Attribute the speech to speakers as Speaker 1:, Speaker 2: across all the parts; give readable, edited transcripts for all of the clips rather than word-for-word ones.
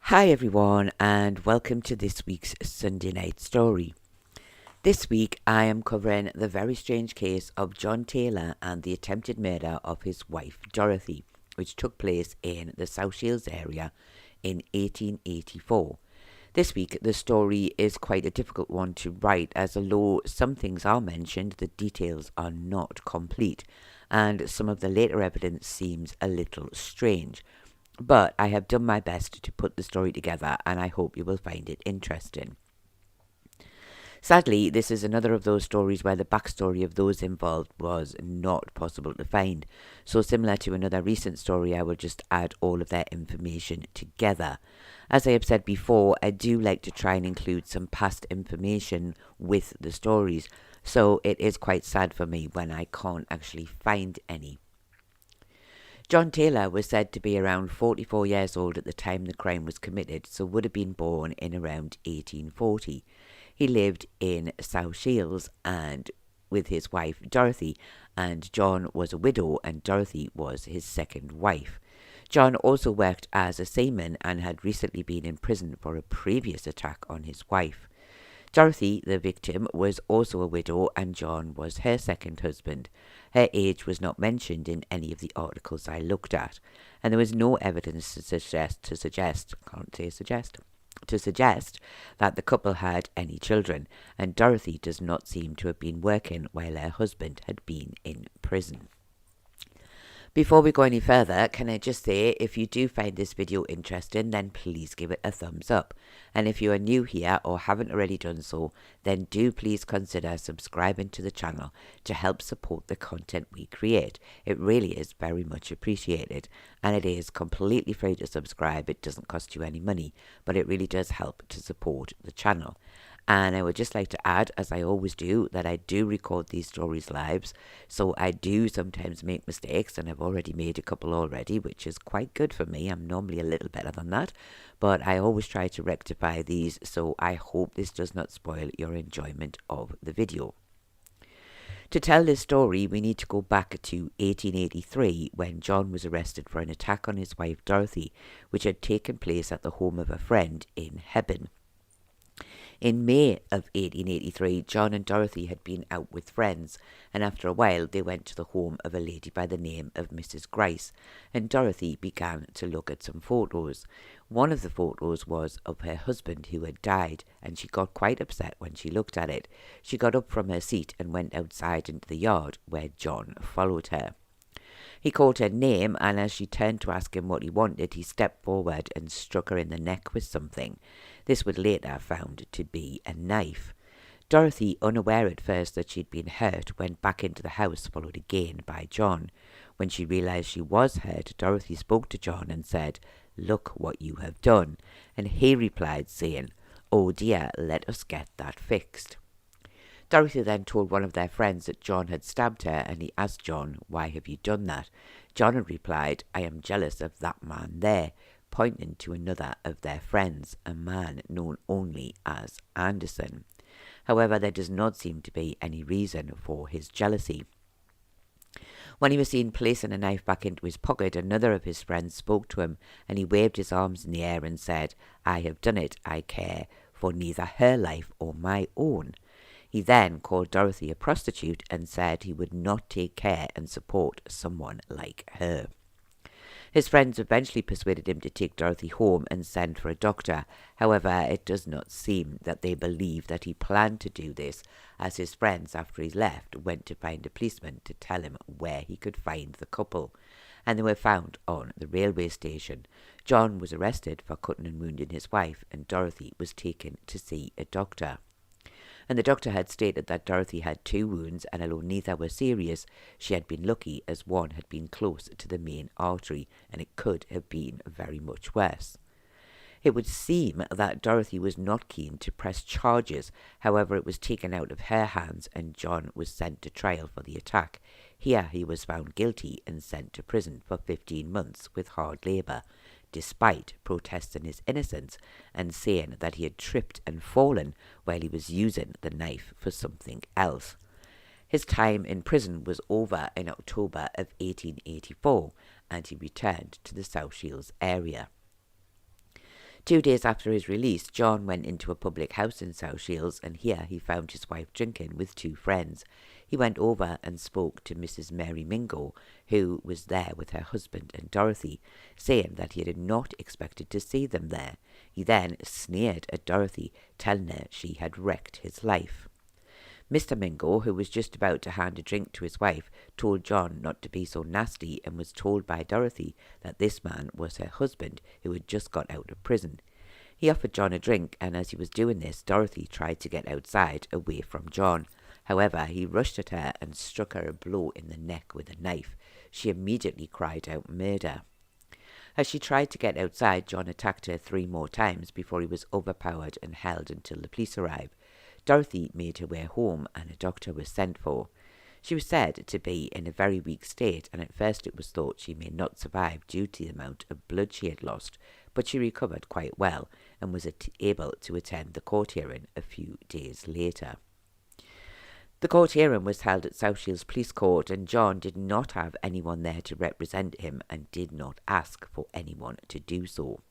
Speaker 1: Hi everyone, and welcome to this week's Sunday Night Story. This week I am covering the very strange case of John Taylor and the attempted murder of his wife Dorothy, which took place in the South Shields area in 1884. This week the story is quite a difficult one to write, as although some things are mentioned, the details are not complete, and some of the later evidence seems a little strange. But I have done my best to put the story together, and I hope you will find it interesting. Sadly, this is another of those stories where the backstory of those involved was not possible to find. So similar to another recent story, I will just add all of their information together. As I have said before, I do like to try and include some past information with the stories, so it is quite sad for me when I can't actually find any. John Taylor was said to be around 44 years old at the time the crime was committed, so would have been born in around 1840. He lived in South Shields and with his wife Dorothy, and John was a widow and Dorothy was his second wife. John also worked as a seaman and had recently been in prison for a previous attack on his wife. Dorothy, the victim, was also a widow and John was her second husband. Her age was not mentioned in any of the articles I looked at, and there was no evidence to suggest that the couple had any children, and Dorothy does not seem to have been working while her husband had been in prison. Before we go any further, can I just say, if you do find this video interesting, then please give it a thumbs up. And if you are new here or haven't already done so, then do please consider subscribing to the channel to help support the content we create. It really is very much appreciated, and it is completely free to subscribe. It doesn't cost you any money, but it really does help to support the channel. And I would just like to add, as I always do, that I do record these stories live, so I do sometimes make mistakes, and I've already made a couple already, which is quite good for me. I'm normally a little better than that, but I always try to rectify these, so I hope this does not spoil your enjoyment of the video. To tell this story, we need to go back to 1883, when John was arrested for an attack on his wife Dorothy, which had taken place at the home of a friend in Hebburn. In May of 1883, John and Dorothy had been out with friends, and after a while they went to the home of a lady by the name of Mrs. Grice, and Dorothy began to look at some photos. One of the photos was of her husband who had died, and she got quite upset when she looked at it. She got up from her seat and went outside into the yard, where John followed her. He called her name, and as she turned to ask him what he wanted, he stepped forward and struck her in the neck with something. This would later found to be a knife. Dorothy, unaware at first that she'd been hurt, went back into the house, followed again by John. When she realized she was hurt, Dorothy spoke to John and said, "Look what you have done." And he replied, saying, "Oh dear, let us get that fixed." Dorothy then told one of their friends that John had stabbed her, and he asked John, "Why have you done that?" John had replied, "I am jealous of that man there," pointing to another of their friends, a man known only as Anderson. However, there does not seem to be any reason for his jealousy. When he was seen placing a knife back into his pocket, another of his friends spoke to him, and he waved his arms in the air and said, "I have done it. I care for neither her life or my own." He then called Dorothy a prostitute and said he would not take care and support someone like her. His friends eventually persuaded him to take Dorothy home and send for a doctor. However, it does not seem that they believe that he planned to do this, as his friends, after he left, went to find a policeman to tell him where he could find the couple, and they were found on the railway station. John was arrested for cutting and wounding his wife, and Dorothy was taken to see a doctor. And the doctor had stated that Dorothy had 2 wounds, and although neither were serious, she had been lucky, as one had been close to the main artery, and it could have been very much worse. It would seem that Dorothy was not keen to press charges. However, it was taken out of her hands, and John was sent to trial for the attack. Here he was found guilty and sent to prison for 15 months with hard labour, despite protesting his innocence and saying that he had tripped and fallen while he was using the knife for something else. His time in prison was over in October of 1884, and he returned to the South Shields area. 2 days after his release, John went into a public house in South Shields, and here he found his wife drinking with 2 friends. He went over and spoke to Mrs. Mary Mingo, who was there with her husband and Dorothy, saying that he had not expected to see them there. He then sneered at Dorothy, telling her she had wrecked his life. Mr. Mingo, who was just about to hand a drink to his wife, told John not to be so nasty and was told by Dorothy that this man was her husband who had just got out of prison. He offered John a drink, and as he was doing this, Dorothy tried to get outside away from John. However, he rushed at her and struck her a blow in the neck with a knife. She immediately cried out murder. As she tried to get outside, John attacked her 3 more times before he was overpowered and held until the police arrived. Dorothy made her way home and a doctor was sent for. She was said to be in a very weak state, and at first it was thought she may not survive due to the amount of blood she had lost, but she recovered quite well and was able to attend the court hearing a few days later. The court hearing was held at South Shields Police Court, and John did not have anyone there to represent him and did not ask for anyone to do so.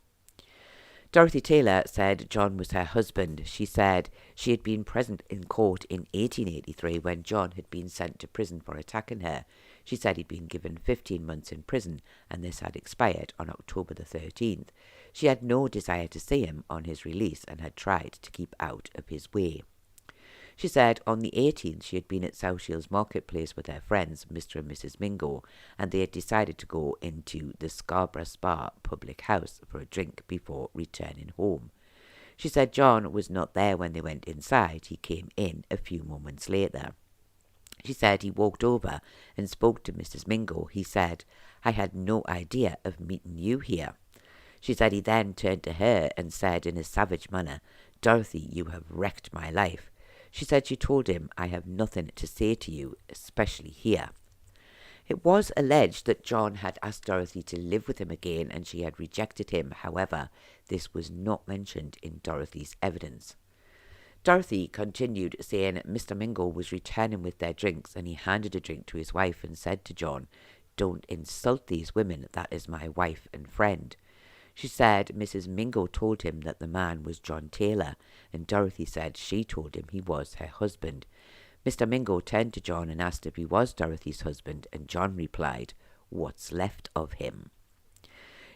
Speaker 1: Dorothy Taylor said John was her husband. She said she had been present in court in 1883 when John had been sent to prison for attacking her. She said he'd been given 15 months in prison, and this had expired on October the 13th. She had no desire to see him on his release and had tried to keep out of his way. She said on the 18th she had been at South Shields Marketplace with her friends, Mr. and Mrs. Mingo, and they had decided to go into the Scarborough Spa public house for a drink before returning home. She said John was not there when they went inside. He came in a few moments later. She said he walked over and spoke to Mrs. Mingo. He said, "I had no idea of meeting you here." She said he then turned to her and said in a savage manner, "Dorothy, you have wrecked my life." She said she told him, "I have nothing to say to you, especially here." It was alleged that John had asked Dorothy to live with him again and she had rejected him. However, this was not mentioned in Dorothy's evidence. Dorothy continued, saying Mr. Mingo was returning with their drinks and he handed a drink to his wife and said to John, "Don't insult these women, that is my wife and friend." She said Mrs. Mingo told him that the man was John Taylor, and Dorothy said she told him he was her husband. Mr. Mingo turned to John and asked if he was Dorothy's husband, and John replied, "What's left of him?"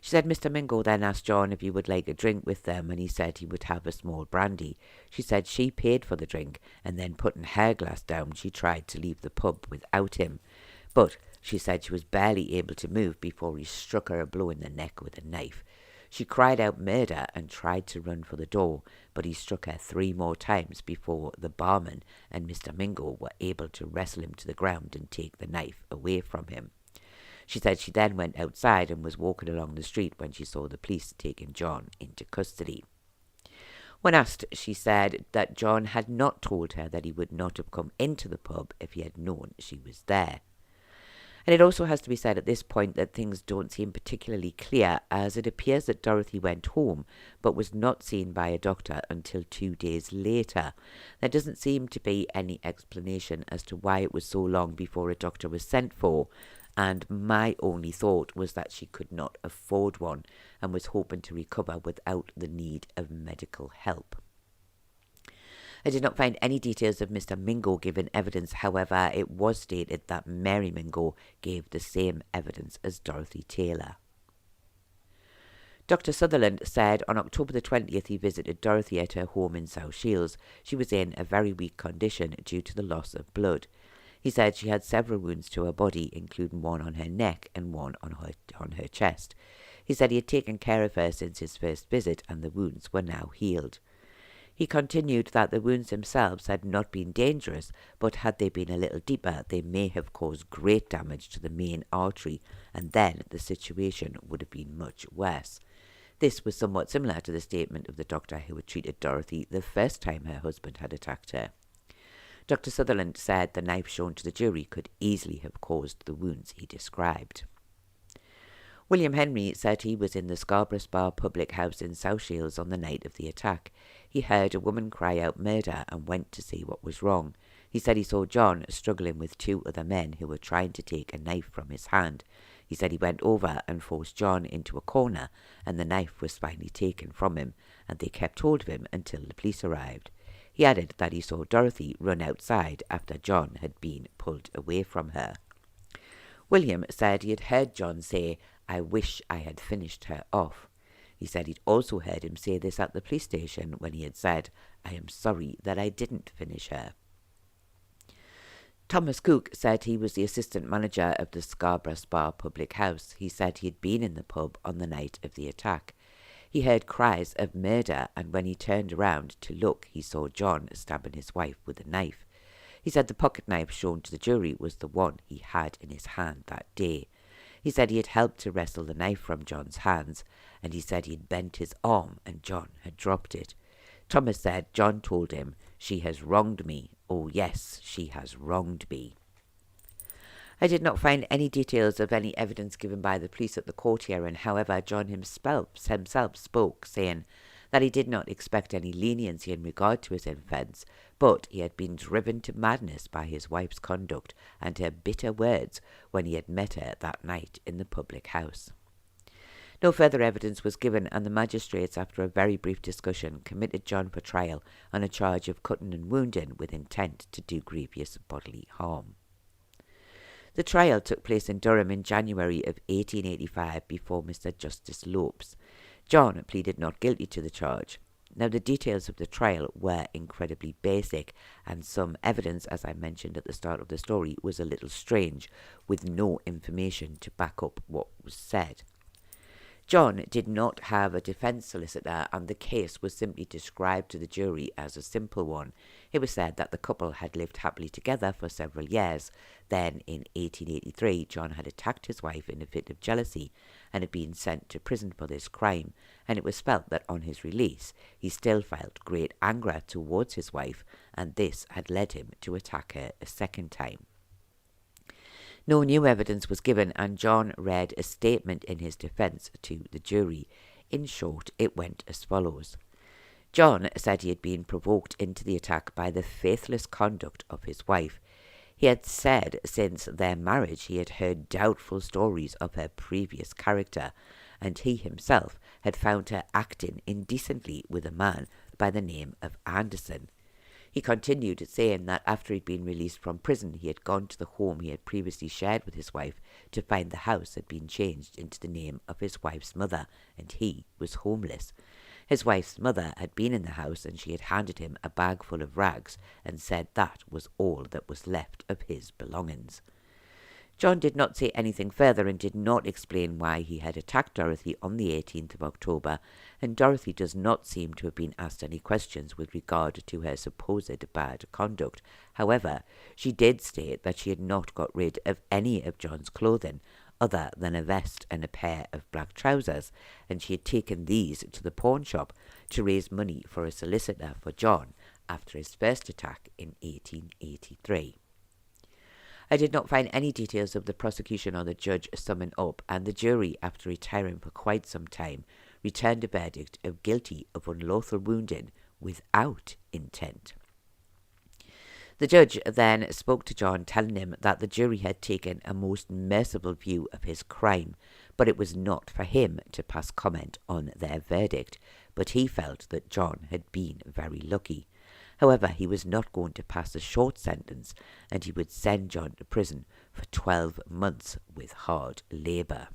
Speaker 1: She said Mr. Mingo then asked John if he would like a drink with them, and he said he would have a small brandy. She said she paid for the drink, and then putting her glass down, she tried to leave the pub without him. But she said she was barely able to move before he struck her a blow in the neck with a knife. She cried out murder and tried to run for the door, but he struck her 3 more times before the barman and Mr. Mingo were able to wrestle him to the ground and take the knife away from him. She said she then went outside and was walking along the street when she saw the police taking John into custody. When asked, she said that John had not told her that he would not have come into the pub if he had known she was there. And it also has to be said at this point that things don't seem particularly clear, as it appears that Dorothy went home but was not seen by a doctor until 2 days later. There doesn't seem to be any explanation as to why it was so long before a doctor was sent for, and my only thought was that she could not afford one and was hoping to recover without the need of medical help. I did not find any details of Mr. Mingo giving evidence. However, it was stated that Mary Mingo gave the same evidence as Dorothy Taylor. Dr. Sutherland said on October the 20th he visited Dorothy at her home in South Shields. She was in a very weak condition due to the loss of blood. He said she had several wounds to her body, including one on her neck and one on her chest. He said he had taken care of her since his first visit and the wounds were now healed. He continued that the wounds themselves had not been dangerous, but had they been a little deeper, they may have caused great damage to the main artery, and then the situation would have been much worse. This was somewhat similar to the statement of the doctor who had treated Dorothy the first time her husband had attacked her. Dr. Sutherland said the knife shown to the jury could easily have caused the wounds he described. William Henry said he was in the Scarborough Spa public house in South Shields on the night of the attack. He heard a woman cry out murder and went to see what was wrong. He said he saw John struggling with 2 other men who were trying to take a knife from his hand. He said he went over and forced John into a corner, and the knife was finally taken from him, and they kept hold of him until the police arrived. He added that he saw Dorothy run outside after John had been pulled away from her. William said he had heard John say, "I wish I had finished her off." He said he'd also heard him say this at the police station when he had said, "I am sorry that I didn't finish her." Thomas Cook said he was the assistant manager of the Scarborough Spa public house. He said he had been in the pub on the night of the attack. He heard cries of murder, and when he turned around to look, he saw John stabbing his wife with a knife. He said the pocket knife shown to the jury was the one he had in his hand that day. He said he had helped to wrestle the knife from John's hands, and he said he had bent his arm and John had dropped it. Thomas said John told him, "She has wronged me. Oh yes, she has wronged me." I did not find any details of any evidence given by the police at the court hearing. However, John himself spoke, saying that he did not expect any leniency in regard to his offence, but he had been driven to madness by his wife's conduct and her bitter words when he had met her that night in the public house. No further evidence was given, and the magistrates, after a very brief discussion, committed John for trial on a charge of cutting and wounding with intent to do grievous bodily harm. The trial took place in Durham in January of 1885 before Mr. Justice Lopes. John pleaded not guilty to the charge. Now, the details of the trial were incredibly basic, and some evidence, as I mentioned at the start of the story, was a little strange, with no information to back up what was said. John did not have a defence solicitor, and the case was simply described to the jury as a simple one. It was said that the couple had lived happily together for several years. Then, in 1883, John had attacked his wife in a fit of jealousy and had been sent to prison for this crime, and it was felt that on his release he still felt great anger towards his wife, and this had led him to attack her a second time. No new evidence was given, and John read a statement in his defence to the jury. In short, it went as follows. John said he had been provoked into the attack by the faithless conduct of his wife. He had said since their marriage he had heard doubtful stories of her previous character, and he himself had found her acting indecently with a man by the name of Anderson. He continued saying that after he'd been released from prison, he had gone to the home he had previously shared with his wife to find the house had been changed into the name of his wife's mother, and he was homeless. His wife's mother had been in the house, and she had handed him a bag full of rags and said that was all that was left of his belongings. John did not say anything further and did not explain why he had attacked Dorothy on the 18th of October, and Dorothy does not seem to have been asked any questions with regard to her supposed bad conduct. However, she did state that she had not got rid of any of John's clothing other than a vest and a pair of black trousers, and she had taken these to the pawn shop to raise money for a solicitor for John after his first attack in 1883. I did not find any details of the prosecution or the judge summoned up, and the jury, after retiring for quite some time, returned a verdict of guilty of unlawful wounding without intent. The judge then spoke to John, telling him that the jury had taken a most merciful view of his crime, but it was not for him to pass comment on their verdict, but he felt that John had been very lucky. However, he was not going to pass a short sentence, and he would send John to prison for 12 months with hard labour.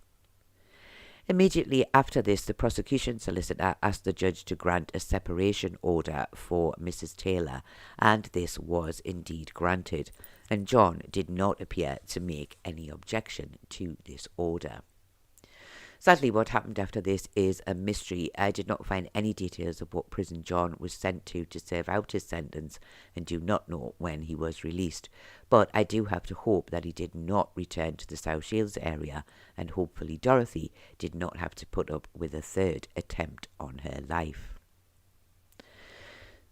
Speaker 1: Immediately after this, the prosecution solicitor asked the judge to grant a separation order for Mrs. Taylor, and this was indeed granted, and John did not appear to make any objection to this order. Sadly, what happened after this is a mystery. I did not find any details of what prison John was sent to serve out his sentence, and do not know when he was released. But I do have to hope that he did not return to the South Shields area, and hopefully Dorothy did not have to put up with a third attempt on her life.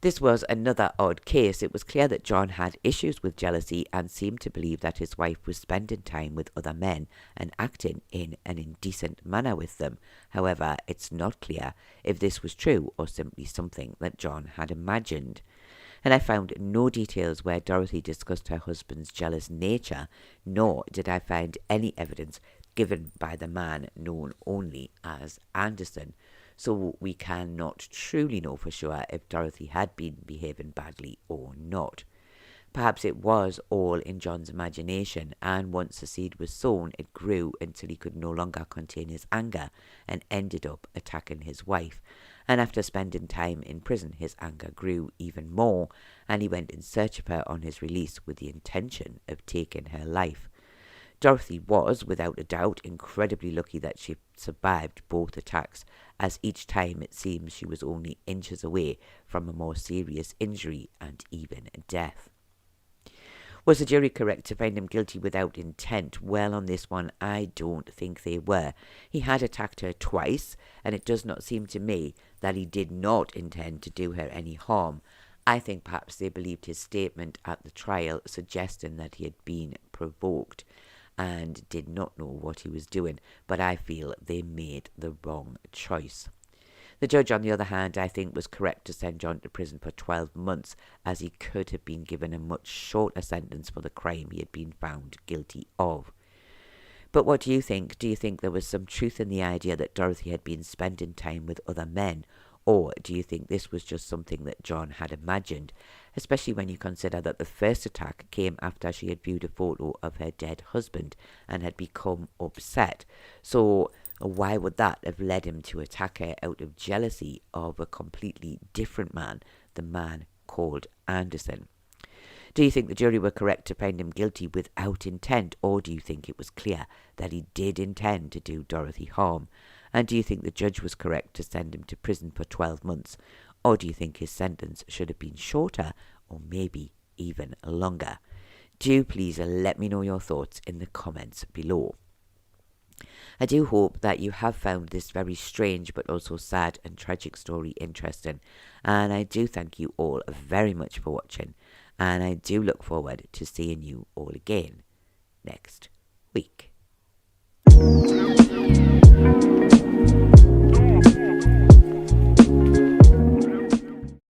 Speaker 1: This was another odd case. It was clear that John had issues with jealousy and seemed to believe that his wife was spending time with other men and acting in an indecent manner with them. However, it's not clear if this was true or simply something that John had imagined. And I found no details where Dorothy discussed her husband's jealous nature, nor did I find any evidence given by the man known only as Anderson, so we cannot truly know for sure if Dorothy had been behaving badly or not. Perhaps it was all in John's imagination, and once the seed was sown, it grew until he could no longer contain his anger and ended up attacking his wife. And after spending time in prison, his anger grew even more, and he went in search of her on his release with the intention of taking her life. Dorothy was, without a doubt, incredibly lucky that she survived both attacks, as each time it seems she was only inches away from a more serious injury and even death. Was the jury correct to find him guilty without intent? Well, on this one, I don't think they were. He had attacked her twice, and it does not seem to me that he did not intend to do her any harm. I think perhaps they believed his statement at the trial, suggesting that he had been provoked and did not know what he was doing, but I feel they made the wrong choice. The judge, on the other hand, I think was correct to send John to prison for 12 months, as he could have been given a much shorter sentence for the crime he had been found guilty of. But what do you think? Do you think there was some truth in the idea that Dorothy had been spending time with other men? Or do you think this was just something that John had imagined, especially when you consider that the first attack came after she had viewed a photo of her dead husband and had become upset? So why would that have led him to attack her out of jealousy of a completely different man, the man called Anderson? Do you think the jury were correct to find him guilty without intent, or do you think it was clear that he did intend to do Dorothy harm? And do you think the judge was correct to send him to prison for 12 months, or do you think his sentence should have been shorter, or maybe even longer? Do please let me know your thoughts in the comments below. I do hope that you have found this very strange but also sad and tragic story interesting, and I do thank you all very much for watching, and I do look forward to seeing you all again next week.